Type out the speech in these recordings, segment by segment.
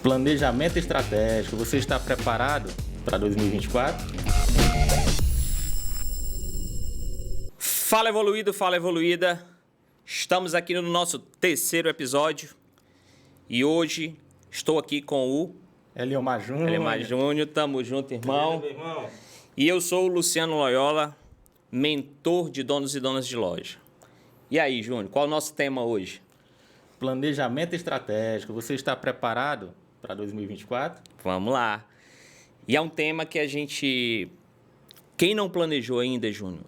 Planejamento estratégico. Você está preparado para 2024? Fala evoluído, fala evoluída. Estamos aqui no nosso terceiro episódio e hoje estou aqui com o Eliomar Júnior. Eliomar Júnior. Tamo junto, irmão. Beleza, meu irmão? E eu sou o Luciano Loyola, mentor de donos e donas de loja. E aí, Júnior, qual é o nosso tema hoje? Planejamento estratégico. Você está preparado para 2024? Vamos lá. E é um tema que quem não planejou ainda, Júnior,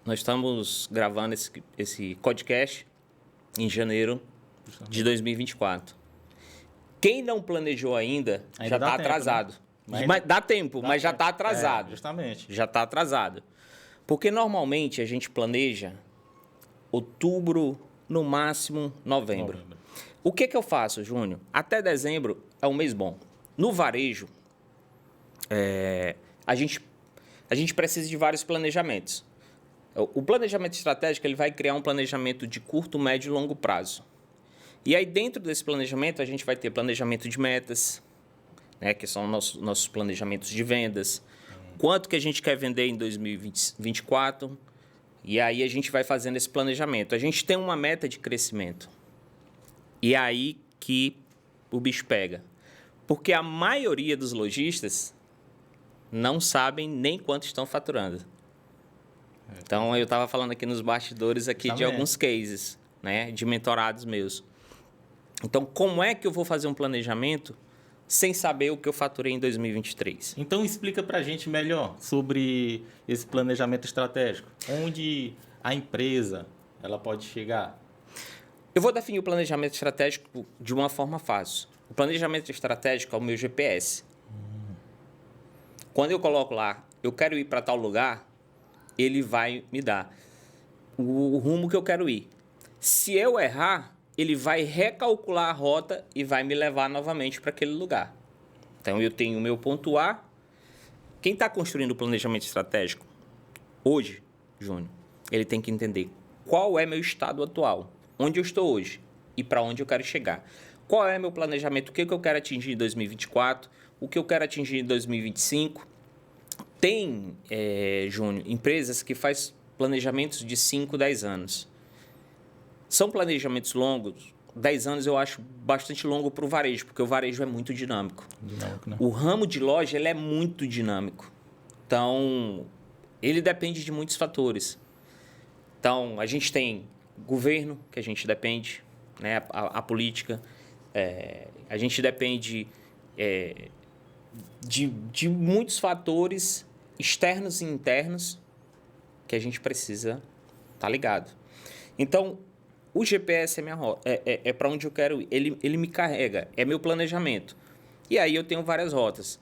nós estamos gravando esse podcast em janeiro de 2024. Quem não planejou ainda já está atrasado. Né? Mas dá tempo, mas já está atrasado. Justamente. Já está atrasado. Porque normalmente a gente planeja outubro, no máximo novembro. O que eu faço, Júnior? Até dezembro é um mês bom. No varejo, a gente precisa de vários planejamentos. O planejamento estratégico ele vai criar um planejamento de curto, médio e longo prazo. E aí, dentro desse planejamento, a gente vai ter planejamento de metas, né, que são nossos planejamentos de vendas. Quanto que a gente quer vender em 2024? E aí, a gente vai fazendo esse planejamento. A gente tem uma meta de crescimento. E é aí que o bicho pega. Porque a maioria dos lojistas não sabem nem quanto estão faturando. Então, eu estava falando aqui nos bastidores aqui de alguns cases, né, de mentorados meus. Então, como é que eu vou fazer um planejamento sem saber o que eu faturei em 2023? Então, explica para a gente melhor sobre esse planejamento estratégico. Onde a empresa ela pode chegar? Eu vou definir o planejamento estratégico de uma forma fácil. O planejamento estratégico é o meu GPS. Quando eu coloco lá, eu quero ir para tal lugar, ele vai me dar o rumo que eu quero ir. Se eu errar, ele vai recalcular a rota e vai me levar novamente para aquele lugar. Então, eu tenho o meu ponto A. Quem está construindo o planejamento estratégico hoje, Júnior, ele tem que entender qual é meu estado atual, onde eu estou hoje e para onde eu quero chegar. Qual é meu planejamento, o que eu quero atingir em 2024, o que eu quero atingir em 2025. Tem, Júnior, empresas que fazem planejamentos de 5, 10 anos. São planejamentos longos. 10 anos eu acho bastante longo para o varejo, porque o varejo é muito dinâmico. Né? O ramo de loja ele é muito dinâmico. Então, ele depende de muitos fatores. Então, a gente tem governo, que a gente depende, né? A política. A gente depende de muitos fatores externos e internos que a gente precisa estar ligado. Então, o GPS é minha rota, é para onde eu quero ir. Ele me carrega, é meu planejamento. E aí eu tenho várias rotas.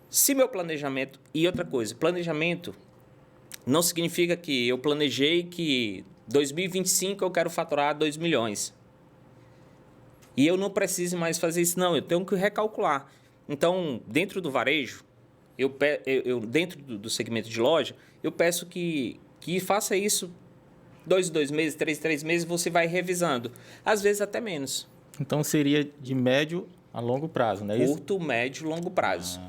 Se meu planejamento... E outra coisa, planejamento não significa que eu planejei que 2025 eu quero faturar 2 milhões. E eu não preciso mais fazer isso, não. Eu tenho que recalcular. Então, dentro do varejo, dentro do segmento de loja, eu peço que faça isso 2 meses, 3 meses, você vai revisando. Às vezes até menos. Então, seria de médio a longo prazo, não é isso? Curto, médio, longo prazo.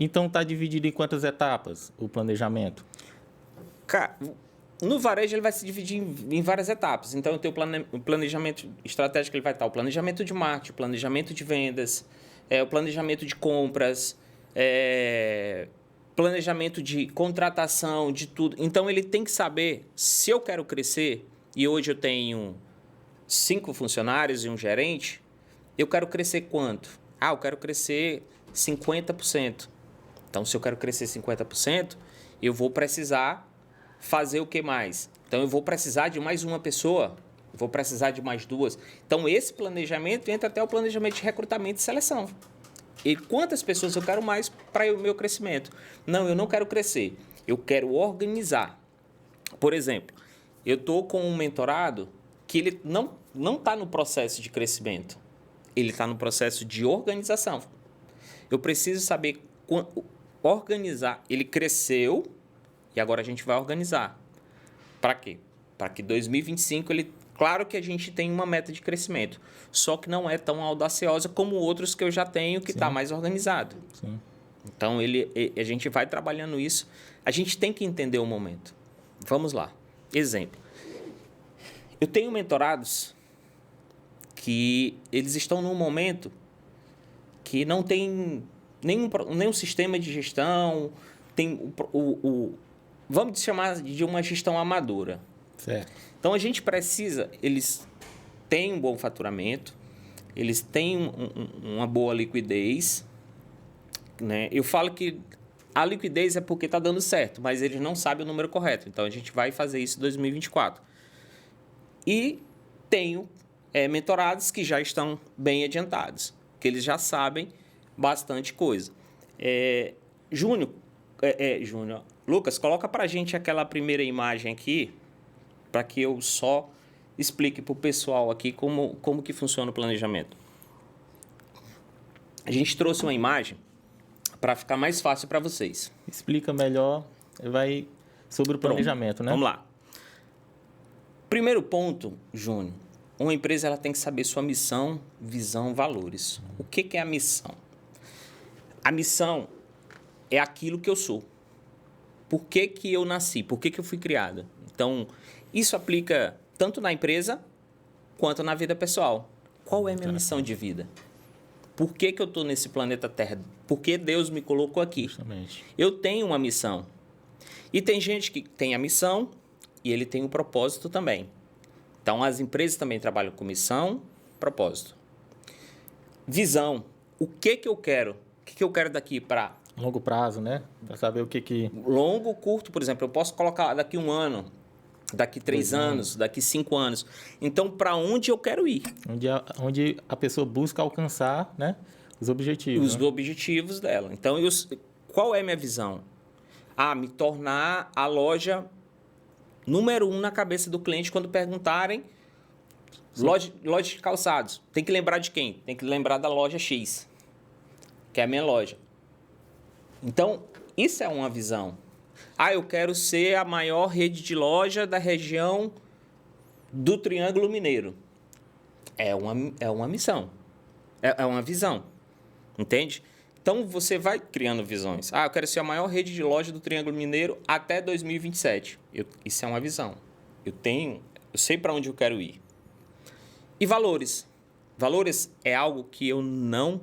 Então, está dividido em quantas etapas o planejamento? Cara, no varejo ele vai se dividir em várias etapas. Então, eu tenho o planejamento estratégico, ele vai estar o planejamento de marketing, o planejamento de vendas, o planejamento de compras, planejamento de contratação, de tudo. Então, ele tem que saber se eu quero crescer, e hoje eu tenho 5 funcionários e um gerente, eu quero crescer quanto? Eu quero crescer 50%. Então, se eu quero crescer 50%, eu vou precisar fazer o que mais? Então, eu vou precisar de mais uma pessoa, vou precisar de mais 2. Então, esse planejamento entra até o planejamento de recrutamento e seleção. E quantas pessoas eu quero mais para o meu crescimento? Não, eu não quero crescer, eu quero organizar. Por exemplo, eu estou com um mentorado que ele não está no processo de crescimento, ele está no processo de organização. Eu preciso saber organizar. Ele cresceu e agora a gente vai organizar. Para quê? Para que 2025 ele Claro que a gente tem uma meta de crescimento, só que não é tão audaciosa como outros que eu já tenho, que está mais organizado. Sim. Então, a gente vai trabalhando isso. A gente tem que entender o momento. Vamos lá. Exemplo. Eu tenho mentorados que eles estão num momento que não tem nenhum sistema de gestão, tem vamos chamar de uma gestão amadora. Certo. Então, a gente precisa, eles têm um bom faturamento, eles têm uma boa liquidez, né? Eu falo que a liquidez é porque está dando certo, mas eles não sabem o número correto. Então, a gente vai fazer isso em 2024. E tenho mentorados que já estão bem adiantados, que eles já sabem bastante coisa. Júnior, Lucas, coloca para a gente aquela primeira imagem aqui, para que eu só explique para o pessoal aqui como que funciona o planejamento. A gente trouxe uma imagem para ficar mais fácil para vocês. Explica melhor, sobre o planejamento, Pronto, né? Vamos lá. Primeiro ponto, Júnior, uma empresa ela tem que saber sua missão, visão, valores. O que é a missão? A missão é aquilo que eu sou. Por que eu nasci? Por que eu fui criado? Então, isso aplica tanto na empresa quanto na vida pessoal. Qual é a minha missão de vida? Por que eu estou nesse planeta Terra? Por que Deus me colocou aqui? Justamente. Eu tenho uma missão. E tem gente que tem a missão e ele tem um propósito também. Então, as empresas também trabalham com missão, propósito. Visão. O que eu quero? O que eu quero daqui para... Longo prazo, né? Para saber o que... Longo, curto, por exemplo. Eu posso colocar daqui 1 ano, daqui 3 anos, daqui 5 anos. Então, para onde eu quero ir? Onde a pessoa busca alcançar, né, os objetivos. Os objetivos dela. Então, qual é a minha visão? Me tornar a loja número 1 na cabeça do cliente quando perguntarem loja de calçados. Tem que lembrar de quem? Tem que lembrar da loja X, que é a minha loja. Então, isso é uma visão. Eu quero ser a maior rede de loja da região do Triângulo Mineiro. É uma missão. É uma visão. Entende? Então, você vai criando visões. Eu quero ser a maior rede de loja do Triângulo Mineiro até 2027. Isso é uma visão. Eu sei para onde eu quero ir. E valores. Valores é algo que eu não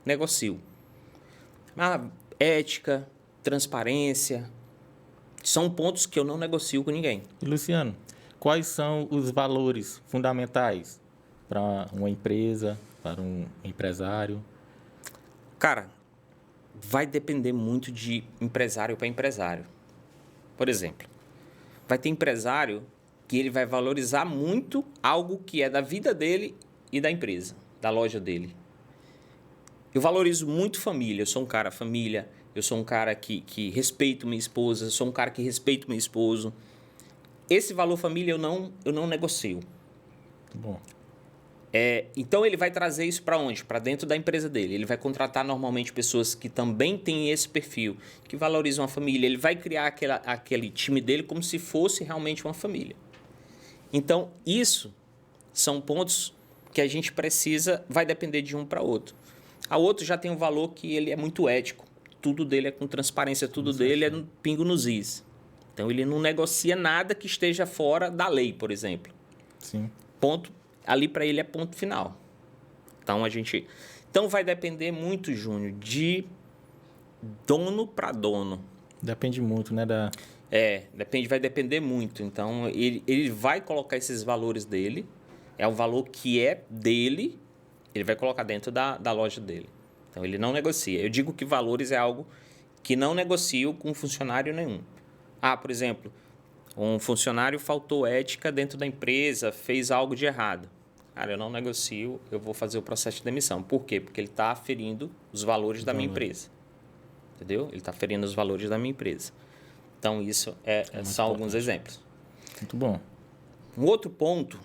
negocio. Ética, transparência, são pontos que eu não negocio com ninguém. E, Luciano, quais são os valores fundamentais para uma empresa, para um empresário? Cara, vai depender muito de empresário para empresário. Por exemplo, vai ter empresário que ele vai valorizar muito algo que é da vida dele e da empresa, da loja dele. Eu valorizo muito família, eu sou um cara família, eu sou um cara que respeito minha esposa, eu sou um cara que respeito meu esposo. Esse valor família eu não negocio. Muito bom. Então, ele vai trazer isso para onde? Para dentro da empresa dele. Ele vai contratar normalmente pessoas que também têm esse perfil, que valorizam a família. Ele vai criar aquele time dele como se fosse realmente uma família. Então, isso são pontos que a gente precisa, vai depender de um para outro. A outro já tem um valor que ele é muito ético. Tudo dele é com transparência, tudo dele é no pingo nos is. Então, ele não negocia nada que esteja fora da lei, por exemplo. Sim. Ponto. Ali para ele é ponto final. Então, vai depender muito, Júnior, de dono para dono. Depende muito, né? Vai depender muito. Então, ele vai colocar esses valores dele. É um valor que é dele. Ele vai colocar dentro da loja dele. Então, ele não negocia. Eu digo que valores é algo que não negocio com funcionário nenhum. Por exemplo, um funcionário faltou ética dentro da empresa, fez algo de errado. Cara, eu não negocio, eu vou fazer o processo de demissão. Por quê? Porque ele está aferindo os valores da minha empresa. Entendeu? Ele está aferindo os valores da minha empresa. Então, isso são alguns exemplos. Muito bom. Um outro ponto,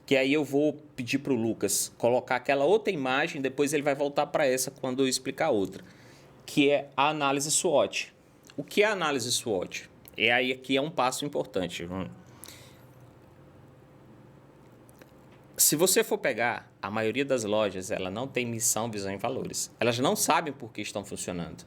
que aí eu vou pedir para o Lucas colocar aquela outra imagem, depois ele vai voltar para essa quando eu explicar outra, que é a análise SWOT. O que é a análise SWOT? Aqui é um passo importante. Se você for pegar, a maioria das lojas, ela não tem missão, visão e valores. Elas não sabem por que estão funcionando.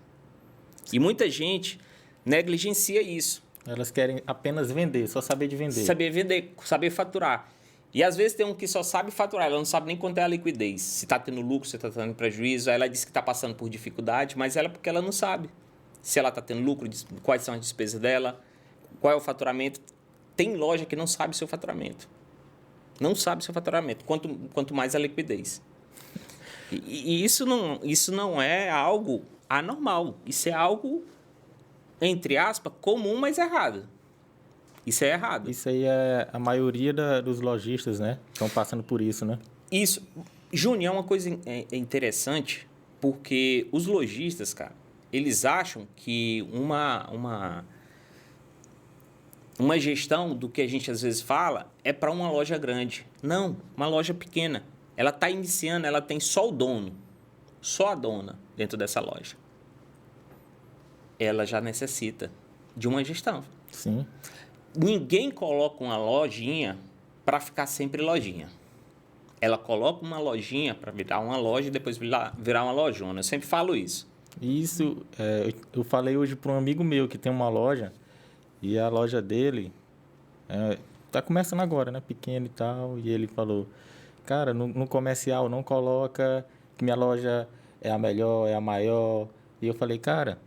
E muita gente negligencia isso. Elas querem apenas vender, só saber de vender. Saber vender, saber faturar. E às vezes tem um que só sabe faturar, ela não sabe nem quanto é a liquidez. Se está tendo lucro, se está tendo prejuízo. Aí ela diz que está passando por dificuldade, mas ela porque ela não sabe. Se ela está tendo lucro, quais são as despesas dela, qual é o faturamento. Tem loja que não sabe seu faturamento. Não sabe seu faturamento, quanto mais a liquidez. E isso não é algo anormal. Isso é algo, entre aspas, comum, mas errado. Isso é errado. Isso aí é a maioria dos lojistas, né? Estão passando por isso, né? Isso. Júnior, é uma coisa interessante, porque os lojistas, cara, eles acham que uma gestão do que a gente às vezes fala é para uma loja grande. Não, uma loja pequena. Ela está iniciando, ela tem só o dono, só a dona dentro dessa loja. Ela já necessita de uma gestão. Sim. Ninguém coloca uma lojinha para ficar sempre lojinha. Ela coloca uma lojinha para virar uma loja e depois virar uma lojona. Eu sempre falo isso. Isso, eu falei hoje para um amigo meu que tem uma loja e a loja dele tá começando agora, né? Pequeno e tal. E ele falou, cara, no comercial não coloca que minha loja é a melhor, é a maior. E eu falei, cara,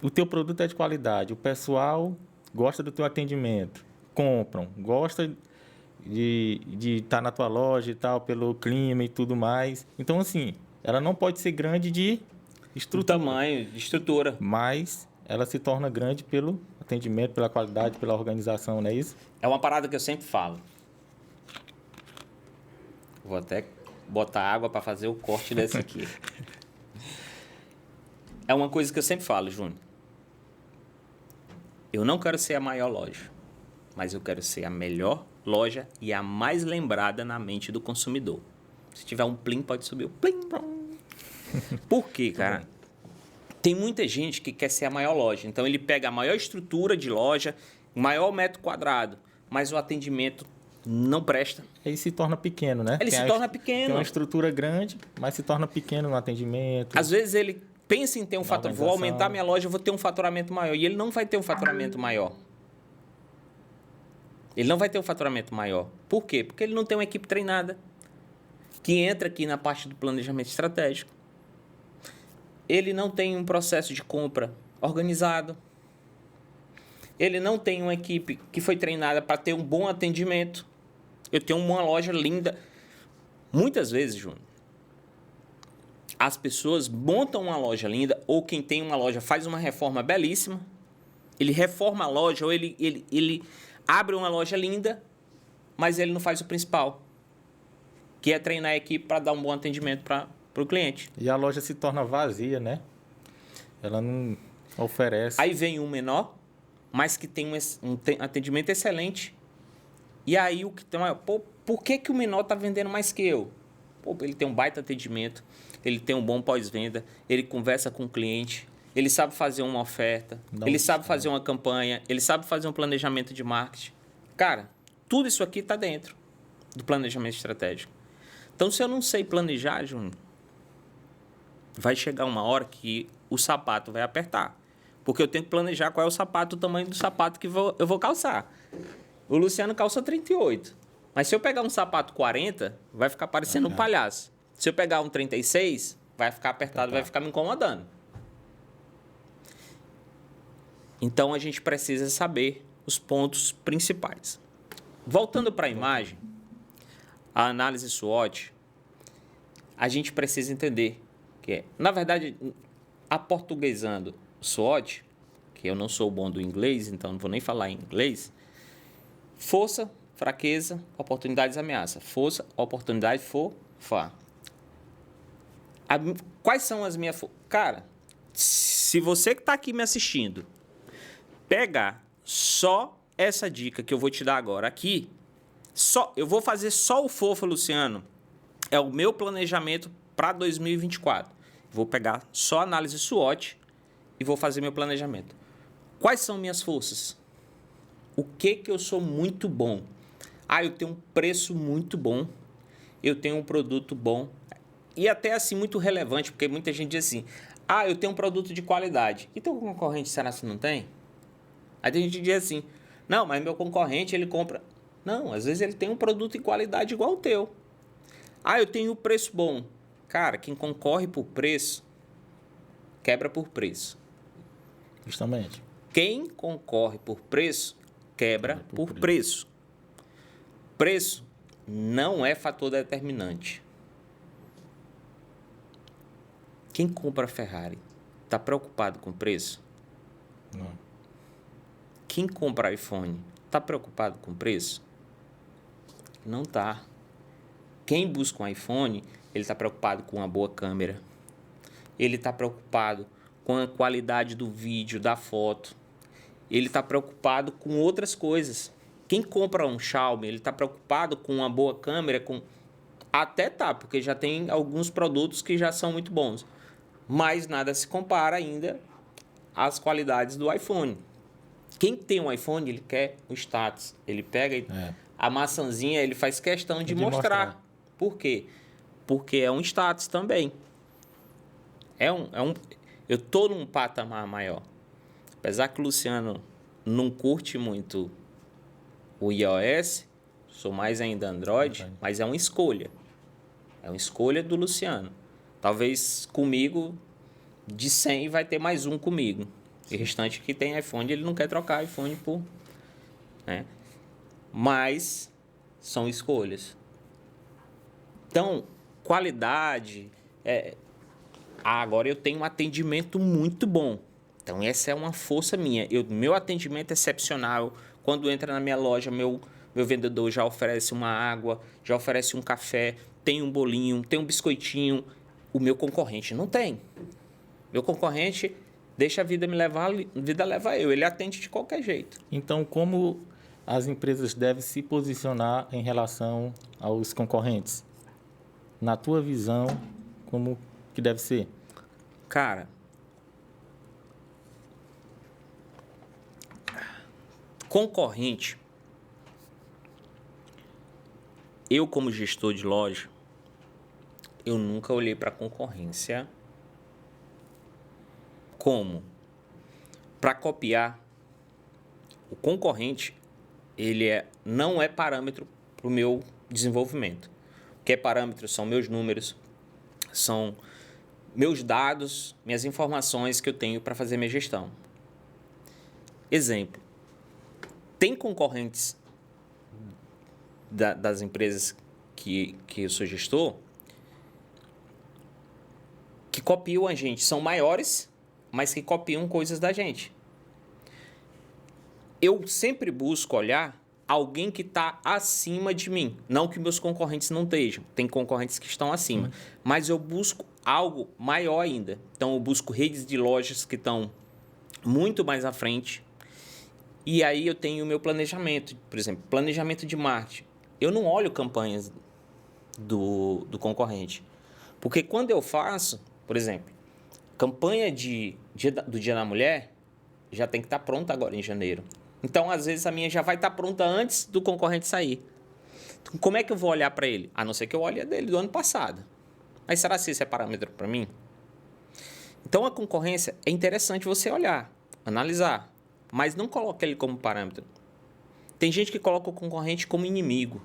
o teu produto é de qualidade, o pessoal gosta do teu atendimento, compram, gosta de estar na tua loja e tal, pelo clima e tudo mais. Então, assim, ela não pode ser grande de estrutura. Do tamanho, de estrutura. Mas ela se torna grande pelo atendimento, pela qualidade, pela organização, não é isso? É uma parada que eu sempre falo. Vou até botar água para fazer o corte desse aqui. É uma coisa que eu sempre falo, Júnior. Eu não quero ser a maior loja, mas eu quero ser a melhor loja e a mais lembrada na mente do consumidor. Se tiver um plim, pode subir o plim. Por quê, cara? Tem muita gente que quer ser a maior loja. Então, ele pega a maior estrutura de loja, o maior metro quadrado, mas o atendimento não presta. Aí se torna pequeno, né? Ele se torna pequeno. Tem uma estrutura grande, mas se torna pequeno no atendimento. Às vezes ele pensa em ter um faturamento. Vou aumentar minha loja, vou ter um faturamento maior. E ele não vai ter um faturamento maior. Ele não vai ter um faturamento maior. Por quê? Porque ele não tem uma equipe treinada que entra aqui na parte do planejamento estratégico. Ele não tem um processo de compra organizado. Ele não tem uma equipe que foi treinada para ter um bom atendimento. Eu tenho uma loja linda. Muitas vezes, Júnior, as pessoas montam uma loja linda, ou quem tem uma loja faz uma reforma belíssima. Ele reforma a loja, ou ele abre uma loja linda, mas ele não faz o principal, que é treinar a equipe para dar um bom atendimento para o cliente. E a loja se torna vazia, né? Ela não oferece. Aí vem um menor, mas que tem um atendimento excelente. E aí o que tem uma... Pô, por que o menor está vendendo mais que eu? Pô, ele tem um baita atendimento, ele tem um bom pós-venda, ele conversa com o cliente, ele sabe fazer uma oferta, ele sabe fazer uma campanha, ele sabe fazer um planejamento de marketing. Cara, tudo isso aqui está dentro do planejamento estratégico. Então, se eu não sei planejar, Júnior, vai chegar uma hora que o sapato vai apertar. Porque eu tenho que planejar qual é o sapato, o tamanho do sapato que eu vou calçar. O Luciano calça 38. Mas se eu pegar um sapato 40, vai ficar parecendo um palhaço. Se eu pegar um 36, vai ficar apertado, vai ficar me incomodando. Então, a gente precisa saber os pontos principais. Voltando para a imagem, a análise SWOT, a gente precisa entender que na verdade, aportuguesando SWOT, que eu não sou bom do inglês, então não vou nem falar em inglês, força, fraqueza, oportunidades, ameaça. Força, oportunidade, fofa. Quais são as minhas... Cara, se você que está aqui me assistindo pegar só essa dica que eu vou te dar agora aqui, eu vou fazer só o fofo, Luciano. É o meu planejamento para 2024. Vou pegar só a análise SWOT e vou fazer meu planejamento. Quais são minhas forças? O que eu sou muito bom? Ah, eu tenho um preço muito bom, eu tenho um produto bom. E até assim, muito relevante, porque muita gente diz assim, ah, eu tenho um produto de qualidade. E teu concorrente, será que não tem? Aí tem gente que diz assim, não, mas meu concorrente, ele compra... Não, às vezes ele tem um produto de qualidade igual o teu. Ah, eu tenho um preço bom. Cara, quem concorre por preço, quebra por preço. Justamente. Quem concorre por preço, quebra por preço. Preço não é fator determinante. Quem compra Ferrari está preocupado com preço? Não. Quem compra iPhone está preocupado com preço? Não está. Quem busca um iPhone, ele está preocupado com uma boa câmera. Ele está preocupado com a qualidade do vídeo, da foto. Ele está preocupado com outras coisas. Quem compra um Xiaomi, ele está preocupado com uma boa câmera, com... Até tá, porque já tem alguns produtos que já são muito bons. Mas nada se compara ainda às qualidades do iPhone. Quem tem um iPhone, ele quer o status. Ele pega a maçãzinha, ele faz questão de mostrar. Por quê? Porque é um status também. Eu tô num patamar maior. Apesar que o Luciano não curte muito o iOS, sou mais ainda Android, mas é uma escolha. É uma escolha do Luciano. Talvez comigo, de 100, vai ter mais um comigo. E o restante que tem iPhone, ele não quer trocar iPhone por... Né? Mas são escolhas. Então, qualidade... agora eu tenho um atendimento muito bom. Então, essa é uma força minha. Meu atendimento é excepcional. Quando entra na minha loja, meu vendedor já oferece uma água, já oferece um café, tem um bolinho, tem um biscoitinho. O meu concorrente não tem. Meu concorrente deixa a vida me levar, a vida leva eu. Ele atende de qualquer jeito. Então, como as empresas devem se posicionar em relação aos concorrentes? Na tua visão, como que deve ser? Cara, concorrente, eu como gestor de loja, eu nunca olhei para a concorrência como para copiar. O concorrente, não é parâmetro para o meu desenvolvimento. O que é parâmetro são meus números, são meus dados, minhas informações que eu tenho para fazer minha gestão. Exemplo, tem concorrentes das empresas que eu sou gestor que copiam a gente, são maiores, mas que copiam coisas da gente. Eu sempre busco olhar alguém que está acima de mim. Não que meus concorrentes não estejam. Tem concorrentes que estão acima. Mas eu busco algo maior ainda. Então, eu busco redes de lojas que estão muito mais à frente. E aí eu tenho o meu planejamento. Por exemplo, planejamento de marketing. Eu não olho campanhas do concorrente. Porque quando eu faço, por exemplo, campanha do Dia da Mulher, já tem que estar pronta agora em janeiro. Então, às vezes, a minha já vai estar pronta antes do concorrente sair. Então, como é que eu vou olhar para ele? A não ser que eu olhe a dele do ano passado. Mas será que isso é parâmetro para mim? Então, a concorrência é interessante você olhar, analisar, mas não coloque ele como parâmetro. Tem gente que coloca o concorrente como inimigo.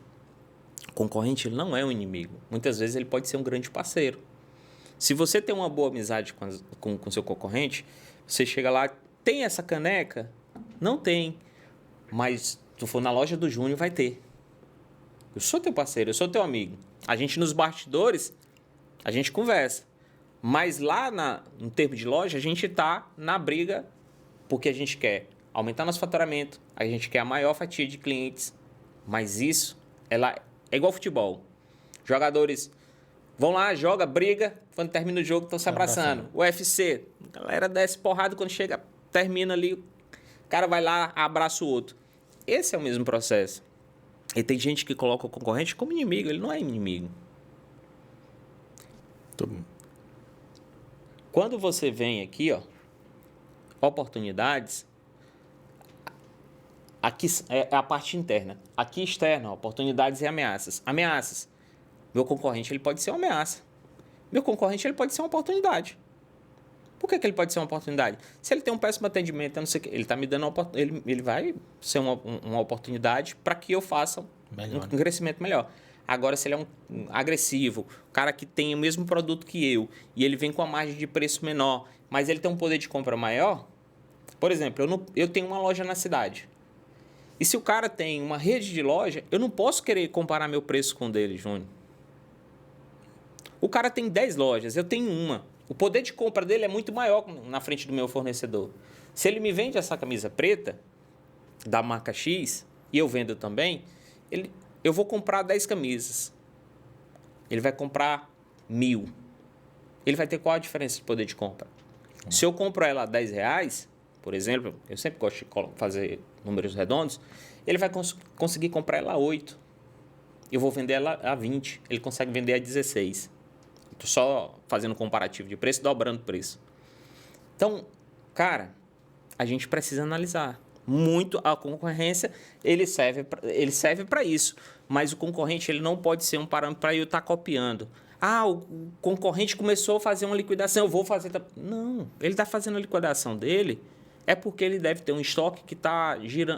O concorrente ele não é um inimigo. Muitas vezes ele pode ser um grande parceiro. Se você tem uma boa amizade com seu concorrente, você chega lá, tem essa caneca? Não tem. Mas se tu for na loja do Júnior, vai ter. Eu sou teu parceiro, eu sou teu amigo. A gente nos bastidores, a gente conversa. Mas lá no termo de loja, a gente está na briga porque a gente quer aumentar nosso faturamento, a gente quer a maior fatia de clientes. Mas isso é igual futebol. Jogadores vão lá, joga, briga, quando termina o jogo estão se abraçando. UFC, a galera desce porrada, quando chega, termina ali, o cara vai lá, abraça o outro. Esse é o mesmo processo. E tem gente que coloca o concorrente como inimigo, ele não é inimigo. Quando você vem aqui, oportunidades, Aqui é a parte interna. Aqui externa, oportunidades e ameaças. Ameaças. Meu concorrente ele pode ser uma ameaça. Meu concorrente ele pode ser uma oportunidade. Por que ele pode ser uma oportunidade? Se ele tem um péssimo atendimento, eu não sei o que, ele está me dando ele vai ser uma oportunidade para que eu faça Melhor, um crescimento melhor. Agora, se ele é um agressivo, um cara que tem o mesmo produto que eu e ele vem com a margem de preço menor, mas ele tem um poder de compra maior, por exemplo, eu tenho uma loja na cidade. E se o cara tem uma rede de loja, eu não posso querer comparar meu preço com o dele, Júnior. O cara tem 10 lojas, eu tenho uma. O poder de compra dele é muito maior na frente do meu fornecedor. Se ele me vende essa camisa preta, da marca X, e eu vendo também, eu vou comprar 10 camisas. Ele vai comprar 1.000. Ele vai ter qual a diferença de poder de compra? Se eu compro ela a R$10, por exemplo, eu sempre gosto de fazer números redondos, ele vai conseguir comprar ela a 8. Eu vou vender ela a 20. Ele consegue vender a 16. Estou só fazendo comparativo de preço, dobrando o preço. Então, cara, a gente precisa analisar muito a concorrência. Ele serve para isso, mas o concorrente ele não pode ser um parâmetro para eu estar copiando. Ah, o concorrente começou a fazer uma liquidação, eu vou fazer. Não, ele está fazendo a liquidação dele é porque ele deve ter um estoque que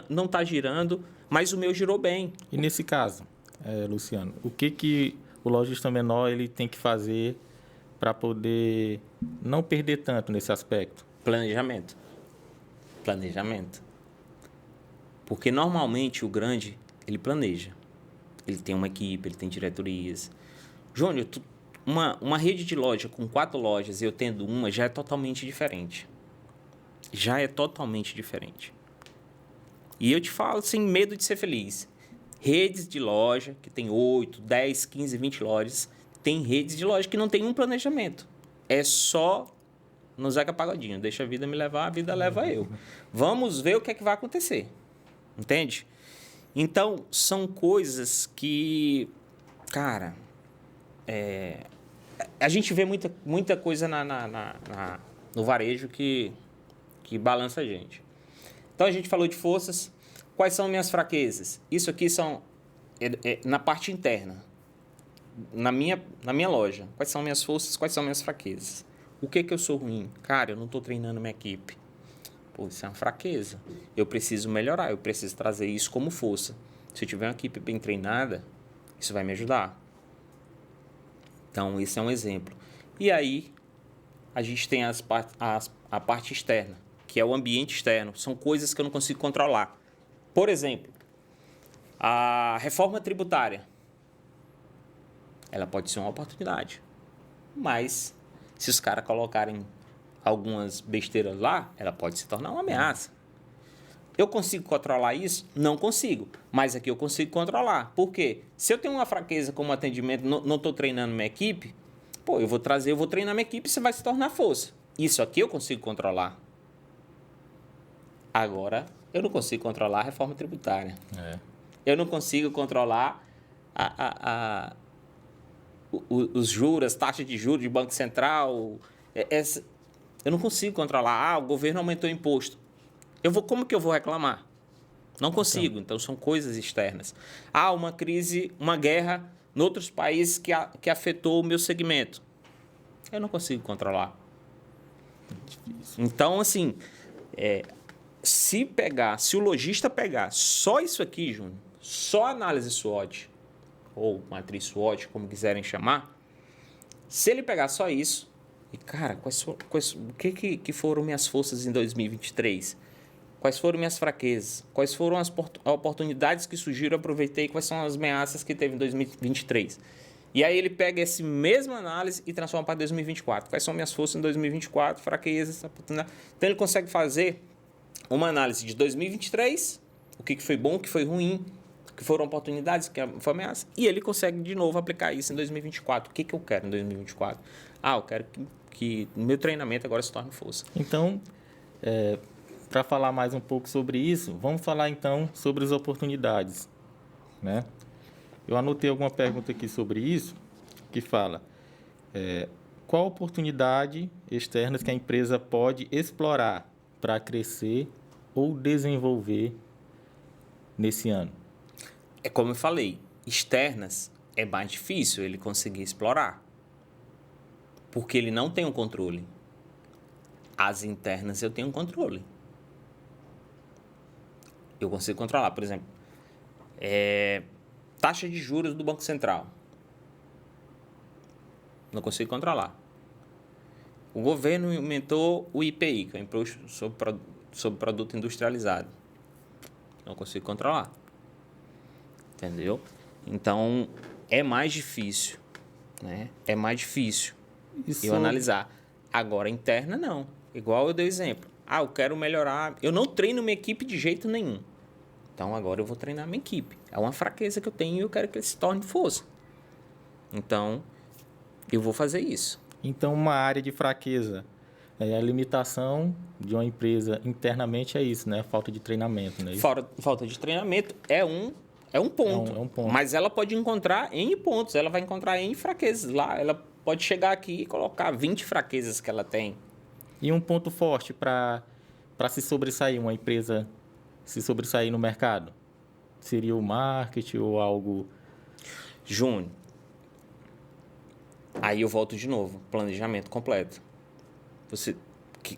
não está girando, mas o meu girou bem. E nesse caso, Luciano, o que o lojista menor ele tem que fazer para poder não perder tanto nesse aspecto? Planejamento. Porque normalmente o grande, ele planeja. Ele tem uma equipe, ele tem diretorias. Júnior, uma rede de loja com 4 lojas e eu tendo uma já é totalmente diferente. E eu te falo sem medo de ser feliz. Redes de loja que tem 8, 10, 15, 20 lojas. Tem redes de loja que não tem um planejamento. É só no Zeca Pagodinho. Deixa a vida me levar, a vida leva eu. Vamos ver o que é que vai acontecer. Entende? Então, são coisas que, cara, a gente vê muita coisa no varejo que balança a gente. Então, a gente falou de forças. Quais são minhas fraquezas? Isso aqui são na parte interna, na minha loja. Quais são minhas forças? Quais são minhas fraquezas? O que eu sou ruim? Cara, eu não estou treinando minha equipe. Pô, isso é uma fraqueza. Eu preciso melhorar, eu preciso trazer isso como força. Se eu tiver uma equipe bem treinada, isso vai me ajudar. Então, esse é um exemplo. E aí, a gente tem a parte externa, que é o ambiente externo. São coisas que eu não consigo controlar. Por exemplo, a reforma tributária. Ela pode ser uma oportunidade. Mas, se os caras colocarem algumas besteiras lá, ela pode se tornar uma ameaça. Eu consigo controlar isso? Não consigo. Mas aqui eu consigo controlar. Por quê? Se eu tenho uma fraqueza como atendimento, não estou treinando minha equipe, pô, eu vou treinar minha equipe e você vai se tornar força. Isso aqui eu consigo controlar. Agora, eu não consigo controlar a reforma tributária. Eu não consigo controlar os juros, as taxas de juros de Banco Central. Eu não consigo controlar. O governo aumentou o imposto. Como que eu vou reclamar? Não consigo. Então, são coisas externas. Uma crise, uma guerra em outros países que afetou o meu segmento. Eu não consigo controlar. Então, assim, se o lojista pegar só isso aqui, Júnior, só análise SWOT, ou matriz SWOT, como quiserem chamar, se ele pegar só isso, e cara, o que foram minhas forças em 2023? Quais foram minhas fraquezas? Quais foram as oportunidades que surgiram, eu aproveitei? Quais são as ameaças que teve em 2023? E aí ele pega essa mesma análise e transforma para 2024. Quais são minhas forças em 2024, fraquezas, oportunidades? Então ele consegue fazer uma análise de 2023, o que foi bom, o que foi ruim, o que foram oportunidades, o que foi ameaça, e ele consegue de novo aplicar isso em 2024. O que eu quero em 2024? Eu quero que o meu treinamento agora se torne força. Então, para falar mais um pouco sobre isso, vamos falar então sobre as oportunidades, né? Eu anotei alguma pergunta aqui sobre isso, que fala, qual oportunidade externas que a empresa pode explorar para crescer ou desenvolver nesse ano? É como eu falei, externas é mais difícil ele conseguir explorar, porque ele não tem um controle. As internas eu tenho um controle. Eu consigo controlar, por exemplo, taxa de juros do Banco Central. Não consigo controlar. O governo aumentou o IPI, que é o Imposto sobre Produto Industrializado. Não consigo controlar. Entendeu? Então, é mais difícil. Né? É mais difícil eu analisar. Agora, interna, não. Igual eu dei exemplo. Eu quero melhorar. Eu não treino minha equipe de jeito nenhum. Então, agora eu vou treinar minha equipe. É uma fraqueza que eu tenho e eu quero que ele se torne força. Então, eu vou fazer isso. Então, uma área de fraqueza, a limitação de uma empresa internamente é isso, né? Falta de treinamento, né? Falta de treinamento é um ponto. É um ponto. Mas ela pode encontrar N pontos, ela vai encontrar N fraquezas lá. Ela pode chegar aqui e colocar 20 fraquezas que ela tem. E um ponto forte para se sobressair, uma empresa se sobressair no mercado? Seria o marketing ou algo... Júnior, aí eu volto de novo, planejamento completo.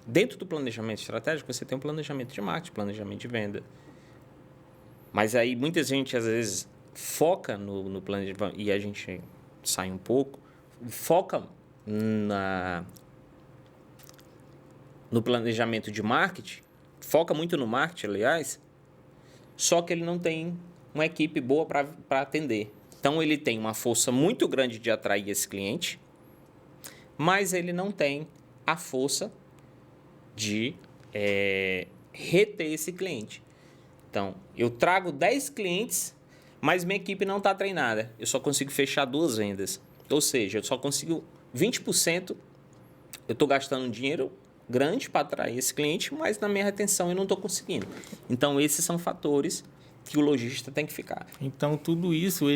Dentro do planejamento estratégico, você tem um planejamento de marketing, planejamento de venda. Mas aí muita gente, às vezes, foca no planejamento, e a gente sai um pouco, foca no planejamento de marketing, foca muito no marketing, aliás, só que ele não tem uma equipe boa para atender. Então, ele tem uma força muito grande de atrair esse cliente, mas ele não tem a força de reter esse cliente. Então, eu trago 10 clientes, mas minha equipe não está treinada. Eu só consigo fechar 2 vendas. Ou seja, eu só consigo 20%. Eu estou gastando dinheiro grande para atrair esse cliente, mas na minha retenção eu não estou conseguindo. Então, esses são fatores que o lojista tem que ficar. Então, tudo isso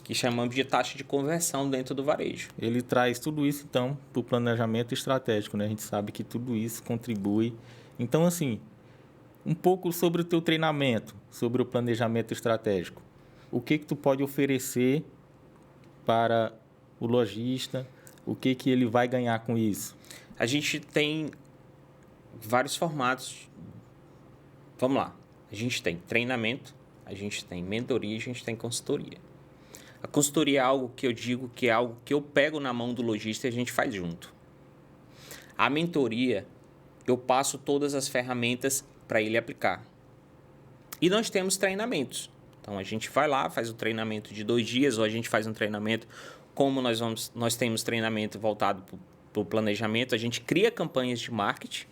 que chamamos de taxa de conversão dentro do varejo. Ele traz tudo isso, então, para o planejamento estratégico, né? A gente sabe que tudo isso contribui. Então, assim, um pouco sobre o teu treinamento, sobre o planejamento estratégico. O que tu pode oferecer para o lojista? O que ele vai ganhar com isso? A gente tem vários formatos. Vamos lá. A gente tem treinamento, a gente tem mentoria, a gente tem consultoria. A consultoria é algo que eu digo que é algo que eu pego na mão do lojista e a gente faz junto. A mentoria, eu passo todas as ferramentas para ele aplicar. E nós temos treinamentos. Então, a gente vai lá, faz o treinamento de 2 dias, ou a gente faz um treinamento, como nós temos treinamento voltado para o planejamento, a gente cria campanhas de marketing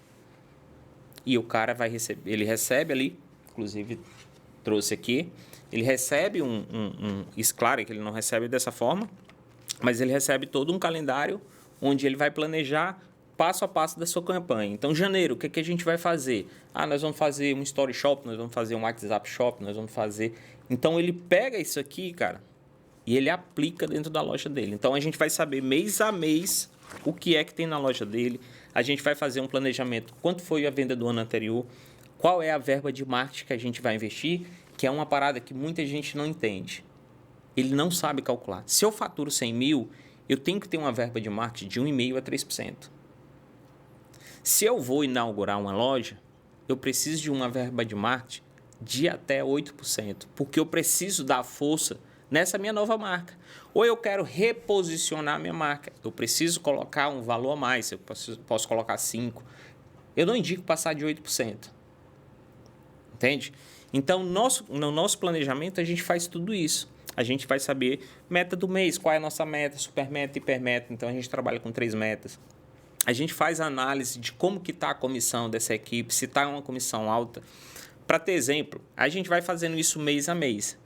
e o cara vai receber, ele recebe ali, inclusive trouxe aqui, ele recebe isso, claro que ele não recebe dessa forma, mas ele recebe todo um calendário onde ele vai planejar passo a passo da sua campanha. Então, janeiro, o que a gente vai fazer? Nós vamos fazer um Story Shop, nós vamos fazer um WhatsApp Shop, nós vamos fazer... Então, ele pega isso aqui, cara, e ele aplica dentro da loja dele. Então, a gente vai saber mês a mês o que é que tem na loja dele. A gente vai fazer um planejamento. Quanto foi a venda do ano anterior? Qual é a verba de marketing que a gente vai investir? Que é uma parada que muita gente não entende. Ele não sabe calcular. Se eu faturo 100 mil, eu tenho que ter uma verba de marketing de 1,5% a 3%. Se eu vou inaugurar uma loja, eu preciso de uma verba de marketing de até 8%, porque eu preciso dar força nessa minha nova marca. Ou eu quero reposicionar minha marca, eu preciso colocar um valor a mais, eu posso colocar 5%. Eu não indico passar de 8%. Entende? Então, no nosso planejamento, a gente faz tudo isso. A gente vai saber meta do mês, qual é a nossa meta, supermeta, hipermeta. Então, a gente trabalha com 3 metas. A gente faz análise de como que está a comissão dessa equipe, se está uma comissão alta. Para ter exemplo, a gente vai fazendo isso mês a mês.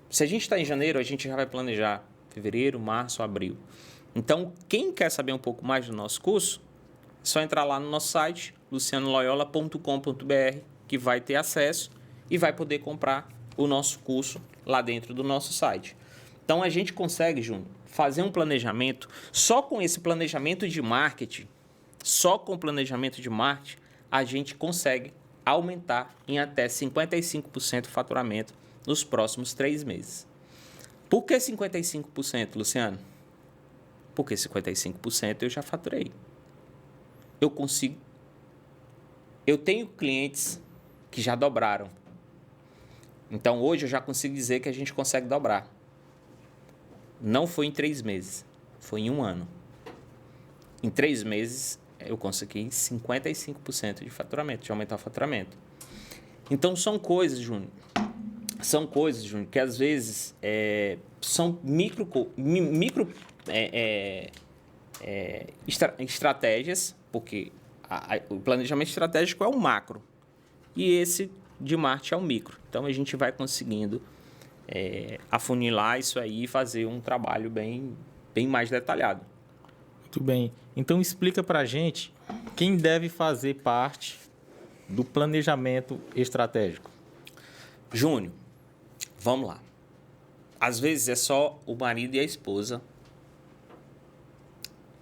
Se a gente está em janeiro, a gente já vai planejar fevereiro, março, abril. Então, quem quer saber um pouco mais do nosso curso, é só entrar lá no nosso site, lucianoloyola.com.br, que vai ter acesso e vai poder comprar o nosso curso lá dentro do nosso site. Então, a gente consegue, Júnior, fazer um planejamento. Só com esse planejamento de marketing, a gente consegue aumentar em até 55% o faturamento nos próximos 3 meses. Por que 55%, Luciano? Porque 55% eu já faturei. Eu consigo. Eu tenho clientes que já dobraram. Então, hoje eu já consigo dizer que a gente consegue dobrar. Não foi em 3 meses, foi em 1 ano. Em 3 meses, eu consegui 55% de faturamento, de aumentar o faturamento. Então, são coisas, Júnior, que às vezes são estratégias, porque o planejamento estratégico é o macro e esse de marketing é o micro. Então, a gente vai conseguindo afunilar isso aí e fazer um trabalho bem mais detalhado. Muito bem. Então, explica para a gente quem deve fazer parte do planejamento estratégico. Júnior, vamos lá. Às vezes é só o marido e a esposa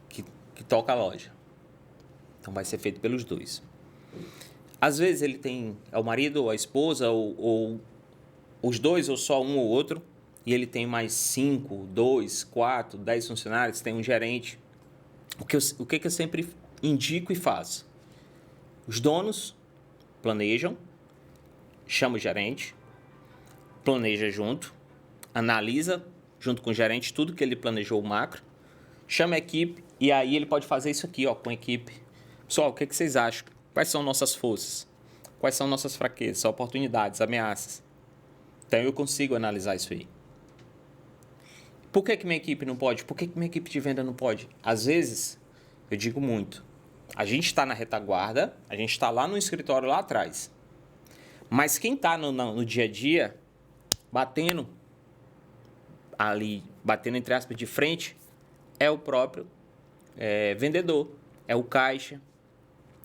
que toca a loja. Então, vai ser feito pelos dois. Às vezes ele tem o marido ou a esposa, ou os dois, ou só um ou outro, e ele tem mais 5, 2, 4, 10 funcionários, tem um gerente. O que eu sempre indico e faço? Os donos planejam, chama o gerente, planeja junto, analisa junto com o gerente tudo que ele planejou o macro, chama a equipe e aí ele pode fazer isso aqui com a equipe. Pessoal, o que vocês acham? Quais são nossas forças? Quais são nossas fraquezas, oportunidades, ameaças? Então eu consigo analisar isso aí. Por que minha equipe não pode? Por que minha equipe de venda não pode? Às vezes, eu digo muito, a gente está na retaguarda, a gente está lá no escritório lá atrás. Mas quem está no dia a dia, batendo entre aspas, de frente, é o próprio vendedor, é o caixa.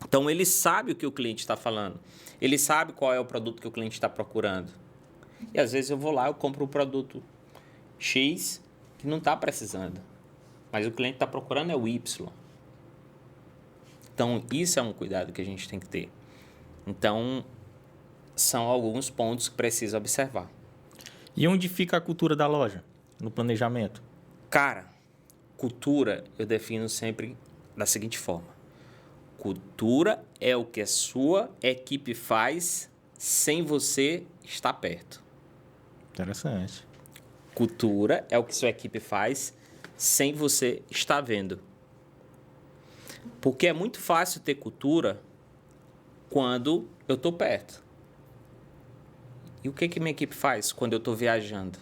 Então, ele sabe o que o cliente está falando. Ele sabe qual é o produto que o cliente está procurando. E, às vezes, eu vou lá, eu compro o produto X que não está precisando. Mas o cliente está procurando é o Y. Então, isso é um cuidado que a gente tem que ter. Então, são alguns pontos que precisa observar. E onde fica a cultura da loja no planejamento? Cara, cultura eu defino sempre da seguinte forma. Cultura é o que a sua equipe faz sem você estar perto. Interessante. Cultura é o que sua equipe faz sem você estar vendo. Porque é muito fácil ter cultura quando eu estou perto. E o que minha equipe faz quando eu estou viajando?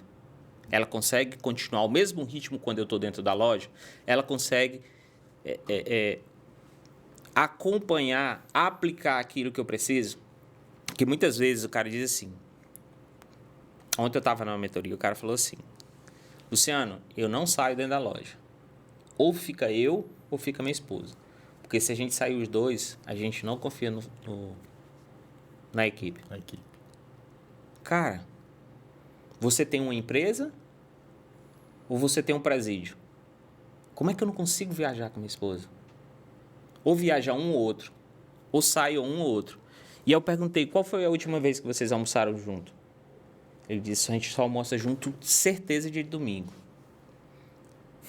Ela consegue continuar o mesmo ritmo quando eu estou dentro da loja? Ela consegue acompanhar, aplicar aquilo que eu preciso? Porque muitas vezes o cara diz assim... Ontem eu estava numa mentoria, o cara falou assim... Luciano, eu não saio dentro da loja. Ou fica eu, ou fica minha esposa. Porque se a gente sair os dois, a gente não confia na equipe. Cara, você tem uma empresa ou você tem um presídio? Como é que eu não consigo viajar com minha esposa? Ou viaja um ou outro, ou sai um ou outro. E eu perguntei, qual foi a última vez que vocês almoçaram junto? Ele disse, a gente só almoça junto, certeza, de domingo.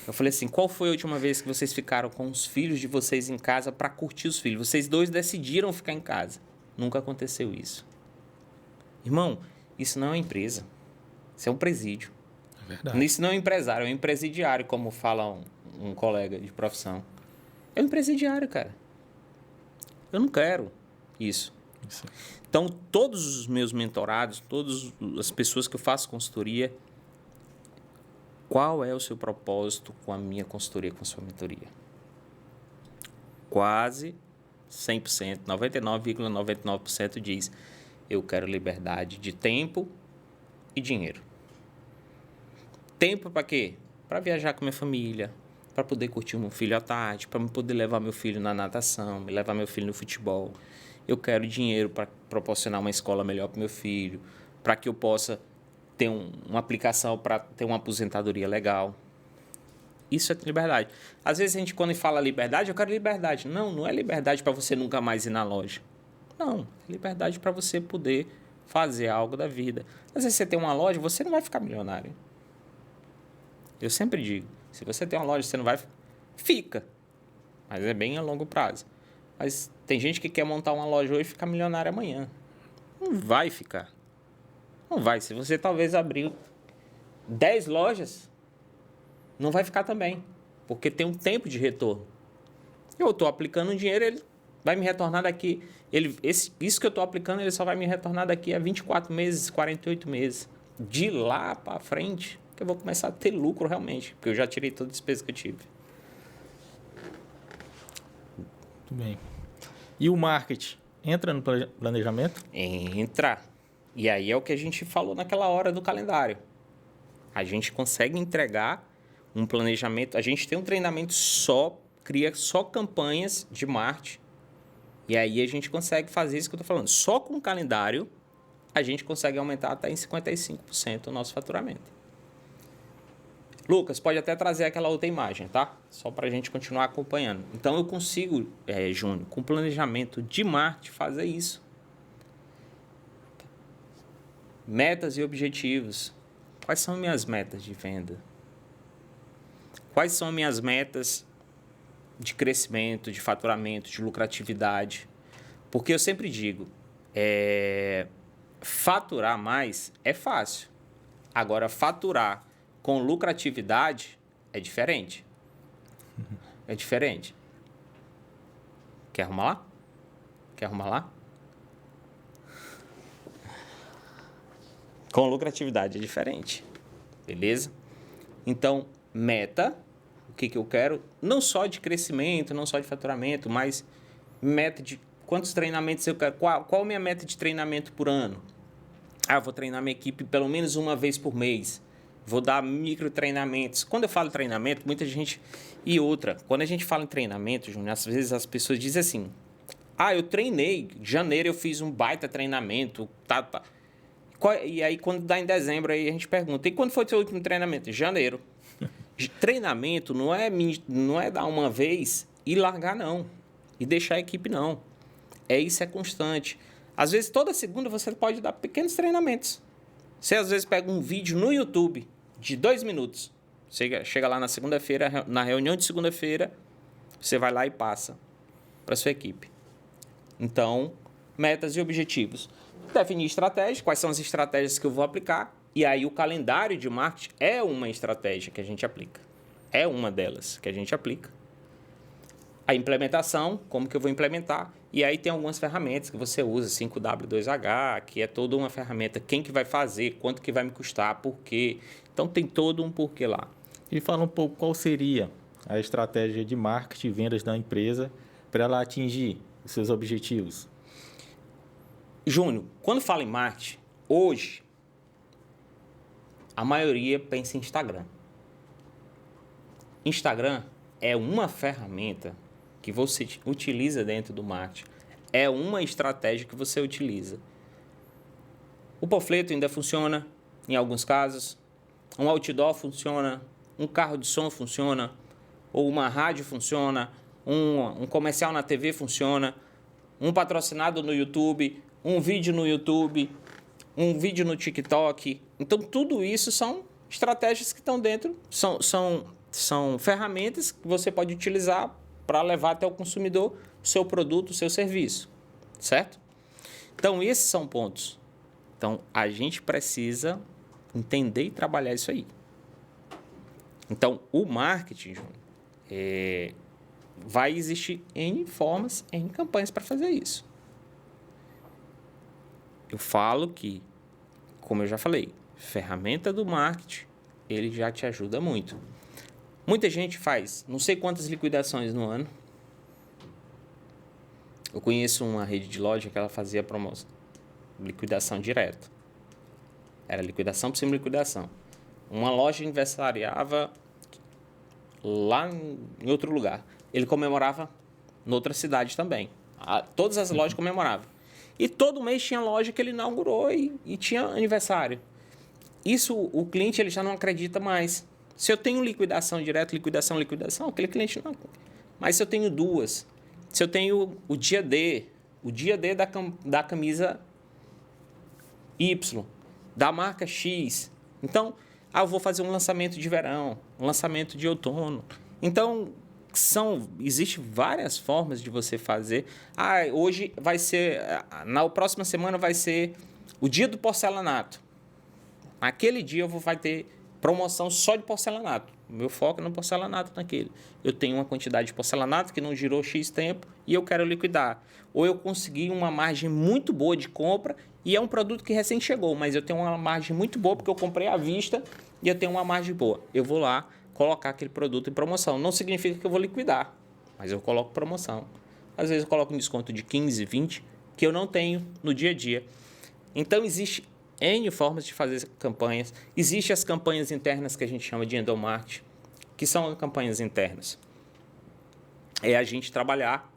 Eu falei assim, qual foi a última vez que vocês ficaram com os filhos de vocês em casa para curtir os filhos? Vocês dois decidiram ficar em casa. Nunca aconteceu isso. Irmão, isso não é uma empresa. Isso é um presídio. É verdade. Isso não é um empresário, é um empresidiário, como fala um colega de profissão. É um empresidiário, cara. Eu não quero isso. Então, todos os meus mentorados, todas as pessoas que eu faço consultoria, qual é o seu propósito com a minha consultoria, com a sua mentoria? Quase 100%, 99,99% diz, eu quero liberdade de tempo e dinheiro. Tempo para quê? Para viajar com minha família, para poder curtir o meu filho à tarde, para poder levar meu filho na natação, levar meu filho no futebol. Eu quero dinheiro para proporcionar uma escola melhor para meu filho, para que eu possa ter uma aplicação para ter uma aposentadoria legal. Isso é liberdade. Às vezes a gente, quando fala liberdade, eu quero liberdade. Não é liberdade para você nunca mais ir na loja. Não, é liberdade para você poder fazer algo da vida. Às vezes você tem uma loja, você não vai ficar milionário. Eu sempre digo, se você tem uma loja, você não vai... Fica, mas é bem a longo prazo. Mas tem gente que quer montar uma loja hoje e ficar milionário amanhã. Não vai ficar. Não vai. Se você talvez abrir 10 lojas, não vai ficar também. Porque tem um tempo de retorno. Eu estou aplicando um dinheiro, ele vai me retornar daqui... Isso que eu estou aplicando, ele só vai me retornar daqui a 24 meses, 48 meses. De lá para frente, que eu vou começar a ter lucro realmente. Porque eu já tirei toda a despesa que eu tive. Muito bem. E o marketing? Entra no planejamento? Entra. E aí é o que a gente falou naquela hora do calendário. A gente consegue entregar um planejamento. A gente tem um treinamento cria só campanhas de marketing. E aí a gente consegue fazer isso que eu estou falando. Só com o calendário, a gente consegue aumentar até em 55% o nosso faturamento. Lucas, pode até trazer aquela outra imagem, tá? Só para a gente continuar acompanhando. Então, eu consigo, Júnior, com planejamento de marketing, fazer isso. Metas e objetivos. Quais são minhas metas de venda? Quais são minhas metas de crescimento, de faturamento, de lucratividade? Porque eu sempre digo, faturar mais é fácil. Agora, faturar com lucratividade é diferente. É diferente. Quer arrumar lá? Quer arrumar lá? Com lucratividade é diferente. Beleza? Então, meta, o que eu quero? Não só de crescimento, não só de faturamento, mas meta de quantos treinamentos eu quero. Qual a minha meta de treinamento por ano? Eu vou treinar minha equipe pelo menos uma vez por mês. Vou dar micro treinamentos. Quando eu falo treinamento, muita gente... E outra, quando a gente fala em treinamento, Júnior, às vezes as pessoas dizem assim, eu treinei, em janeiro eu fiz um baita treinamento, tá. E aí, quando dá em dezembro, aí a gente pergunta, e quando foi o seu último treinamento? Janeiro. Treinamento não é dar uma vez e largar, não. E deixar a equipe, não. Isso é constante. Às vezes, toda segunda, você pode dar pequenos treinamentos. Você, às vezes, pega um vídeo no YouTube de 2 minutos. Você chega lá na segunda-feira, na reunião de segunda-feira, você vai lá e passa para a sua equipe. Então, metas e objetivos. Definir estratégia, quais são as estratégias que eu vou aplicar. E aí, o calendário de marketing é uma estratégia que a gente aplica. É uma delas que a gente aplica. A implementação, como que eu vou implementar. E aí tem algumas ferramentas que você usa, 5W2H, que é toda uma ferramenta. Quem que vai fazer, quanto que vai me custar, por quê. Então, tem todo um porquê lá. E fala um pouco qual seria a estratégia de marketing e vendas da empresa para ela atingir os seus objetivos. Júnior, quando fala em marketing, hoje, a maioria pensa em Instagram. Instagram é uma ferramenta que você utiliza dentro do marketing. É uma estratégia que você utiliza. O panfleto ainda funciona em alguns casos. Um outdoor funciona. Um carro de som funciona. Ou uma rádio funciona. Um comercial na TV funciona. Um patrocinado no YouTube. Um vídeo no YouTube. Um vídeo no TikTok. Então, tudo isso são estratégias que estão dentro. São ferramentas que você pode utilizar para levar até o consumidor o seu produto, o seu serviço, certo? Então, esses são pontos. Então, a gente precisa entender e trabalhar isso aí. Então, o marketing, vai existir N formas, N campanhas para fazer isso. Eu falo que, como eu já falei, ferramenta do marketing, ele já te ajuda muito. Muita gente faz não sei quantas liquidações no ano. Eu conheço uma rede de loja que ela fazia promoção, liquidação direto. Era liquidação por cima de liquidação. Uma loja aniversariava lá em outro lugar. Ele comemorava em outra cidade também. Todas as lojas comemoravam. E todo mês tinha loja que ele inaugurou e tinha aniversário. Isso o cliente ele já não acredita mais. Se eu tenho liquidação direto, liquidação, aquele cliente não. Mas se eu tenho duas, se eu tenho o dia D, o dia D da camisa Y, da marca X. Então, eu vou fazer um lançamento de verão, um lançamento de outono. Então, existem várias formas de você fazer. Hoje vai ser, na próxima semana vai ser o dia do porcelanato. Aquele dia vai ter promoção só de porcelanato. O meu foco é no porcelanato naquele. Eu tenho uma quantidade de porcelanato que não girou X tempo e eu quero liquidar. Ou eu consegui uma margem muito boa de compra e é um produto que recém chegou, mas eu tenho uma margem muito boa porque eu comprei à vista e eu tenho uma margem boa. Eu vou lá colocar aquele produto em promoção. Não significa que eu vou liquidar, mas eu coloco promoção. Às vezes eu coloco um desconto de 15, 20, que eu não tenho no dia a dia. Então, existe N formas de fazer campanhas. Existem as campanhas internas que a gente chama de endomarketing, que são campanhas internas. É a gente trabalhar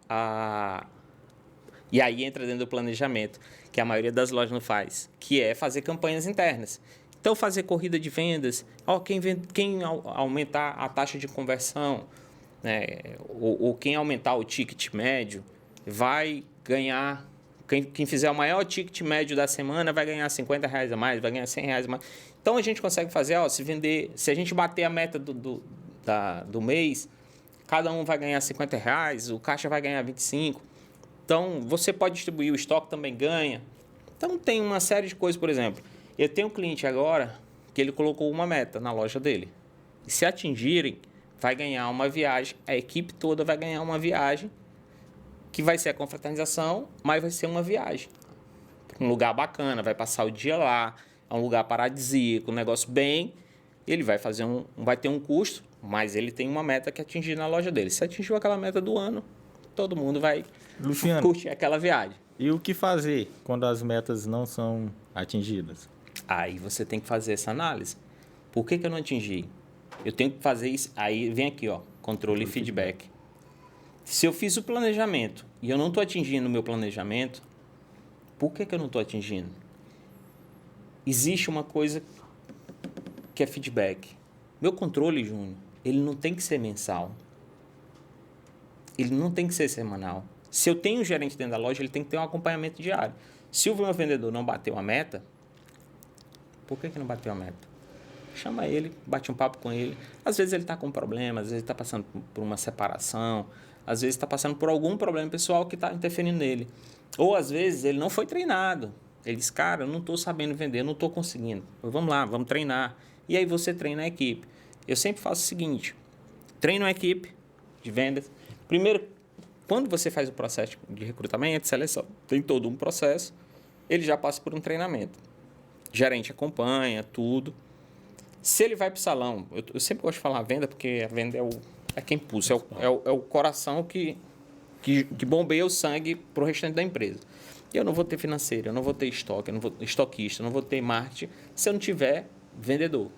E aí entra dentro do planejamento, que a maioria das lojas não faz, que é fazer campanhas internas. Então, fazer corrida de vendas, quem aumentar a taxa de conversão, né, ou quem aumentar o ticket médio, vai ganhar. Quem fizer o maior ticket médio da semana vai ganhar R$50 a mais, vai ganhar R$100 a mais. Então, a gente consegue fazer, se a gente bater a meta do mês, cada um vai ganhar R$50, o caixa vai ganhar 25. Então, você pode distribuir, o estoque também ganha. Então, tem uma série de coisas, por exemplo. Eu tenho um cliente agora que ele colocou uma meta na loja dele. E se atingirem, vai ganhar uma viagem, a equipe toda vai ganhar uma viagem, que vai ser a confraternização, mas vai ser uma viagem. Um lugar bacana, vai passar o dia lá, é um lugar paradisíaco, um negócio bem. Ele vai vai ter um custo, mas ele tem uma meta que atingir na loja dele. Se atingiu aquela meta do ano, todo mundo vai curtir aquela viagem. E o que fazer quando as metas não são atingidas? Aí você tem que fazer essa análise. Por que eu não atingi? Eu tenho que fazer isso. Aí vem aqui, controle e feedback. Se eu fiz o planejamento e eu não estou atingindo o meu planejamento, por que eu não estou atingindo? Existe uma coisa que é feedback. Meu controle, Júnior, ele não tem que ser mensal. Ele não tem que ser semanal. Se eu tenho um gerente dentro da loja, ele tem que ter um acompanhamento diário. Se o meu vendedor não bateu a meta, por que não bateu a meta? Chama ele, bate um papo com ele. Às vezes ele está com problema, às vezes ele está passando por uma separação, às vezes está passando por algum problema pessoal que está interferindo nele. Ou às vezes ele não foi treinado. Ele diz, cara, eu não estou sabendo vender, eu não estou conseguindo. Vamos lá, vamos treinar. E aí você treina a equipe. Eu sempre faço o seguinte, treino a equipe de vendas. Primeiro, quando você faz o processo de recrutamento, de seleção, tem todo um processo, ele já passa por um treinamento. O gerente acompanha tudo. Se ele vai para o salão, eu sempre gosto de falar venda, porque a venda é quem pulsa, é o coração que bombeia o sangue para o restante da empresa. Eu não vou ter financeiro, eu não vou ter estoque, eu não vou ter estoquista, eu não vou ter marketing se eu não tiver vendedor.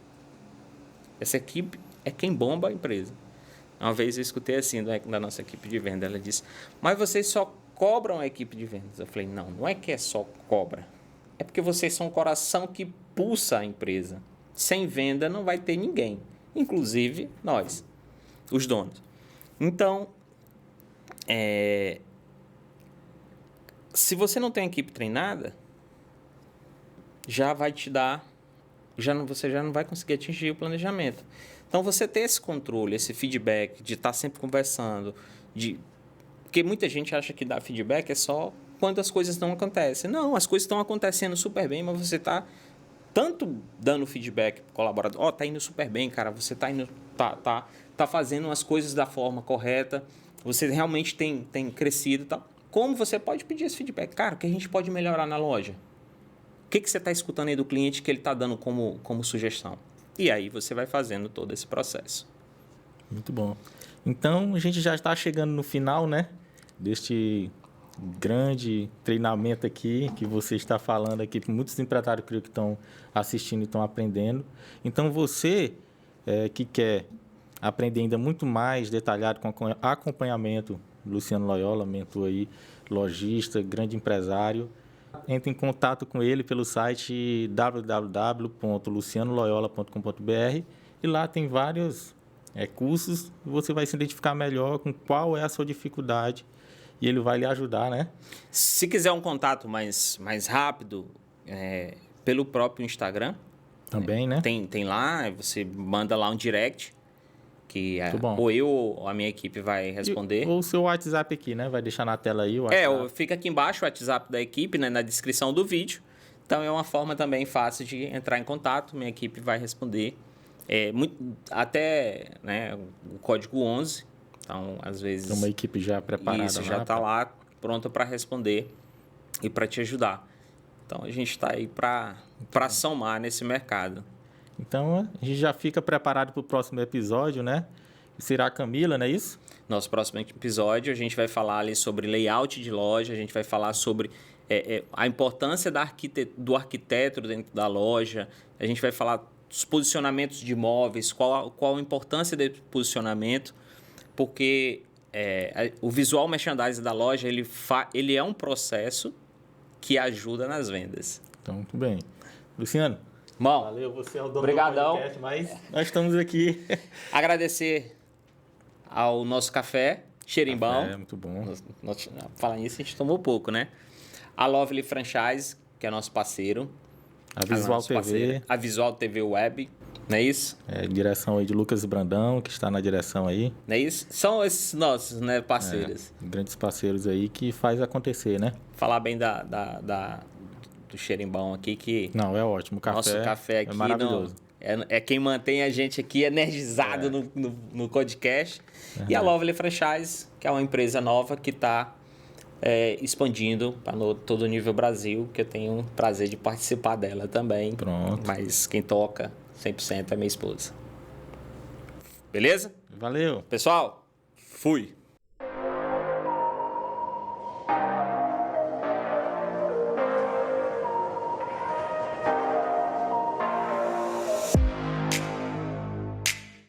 Essa equipe é quem bomba a empresa. Uma vez eu escutei assim da nossa equipe de venda, ela disse, mas vocês só cobram a equipe de vendas. Eu falei, não é que é só cobra, é porque vocês são o coração que pulsa a empresa. Sem venda não vai ter ninguém, inclusive nós, os donos. Então, se você não tem equipe treinada, já vai te dar, você já não vai conseguir atingir o planejamento. Então, você ter esse controle, esse feedback, de estar sempre conversando, porque muita gente acha que dar feedback é só quando as coisas não acontecem. Não, as coisas estão acontecendo super bem, mas você está tanto dando feedback para o colaborador, tá indo super bem, cara, você tá indo, tá fazendo as coisas da forma correta, você realmente tem crescido e tal. Como você pode pedir esse feedback? Cara, o que a gente pode melhorar na loja? O que você está escutando aí do cliente que ele está dando como sugestão? E aí você vai fazendo todo esse processo. Muito bom. Então, a gente já está chegando no final, né? Deste grande treinamento aqui, que você está falando aqui, muitos empresários creio que estão assistindo e estão aprendendo. Então, você que quer aprender ainda muito mais detalhado com acompanhamento, Luciano Loyola, mentor aí, lojista, grande empresário, entre em contato com ele pelo site www.lucianoloyola.com.br e lá tem vários cursos e você vai se identificar melhor com qual é a sua dificuldade e ele vai lhe ajudar, né? Se quiser um contato mais rápido, pelo próprio Instagram. Também, né? Tem lá, você manda lá um direct, que Muito bom. ou eu ou a minha equipe vai responder. Ou o seu WhatsApp aqui, né? Vai deixar na tela aí o WhatsApp. Fica aqui embaixo o WhatsApp da equipe, né, na descrição do vídeo. Então é uma forma também fácil de entrar em contato, minha equipe vai responder. Até, né, o código 11, então às vezes... Tem uma equipe já preparada. Isso, já está lá pronta para responder e para te ajudar. Então a gente está aí para somar nesse mercado. Então a gente já fica preparado para o próximo episódio, né? Será a Camila, não é isso? Nosso próximo episódio a gente vai falar ali sobre layout de loja, a gente vai falar sobre a importância do arquiteto dentro da loja, a gente vai falar dos posicionamentos de imóveis, qual a importância desse posicionamento, porque o visual merchandising da loja ele é um processo que ajuda nas vendas. Então, muito bem. Luciano, bom, valeu, você é o dono obrigadão. do podcast, mas nós estamos aqui. Agradecer ao nosso café, Xerimbão. É, muito bom. Falar nisso, a gente tomou pouco, né? A Lovely Franchise, que é nosso parceiro. A Visual TV. Parceira. A Visual TV Web, não é isso? Direção aí de Lucas Brandão, que está na direção aí. Não é isso? São esses nossos, né, parceiros. Grandes parceiros aí que faz acontecer, né? Falar bem do Xerimbão aqui, que... Não, é ótimo. O café, nosso café aqui é maravilhoso. É quem mantém a gente aqui energizado no podcast. E a Lovely Franchise, que é uma empresa nova que está expandindo para todo o nível Brasil, que eu tenho o prazer de participar dela também. Pronto. Mas quem toca 100% é minha esposa. Beleza? Valeu. Pessoal, fui!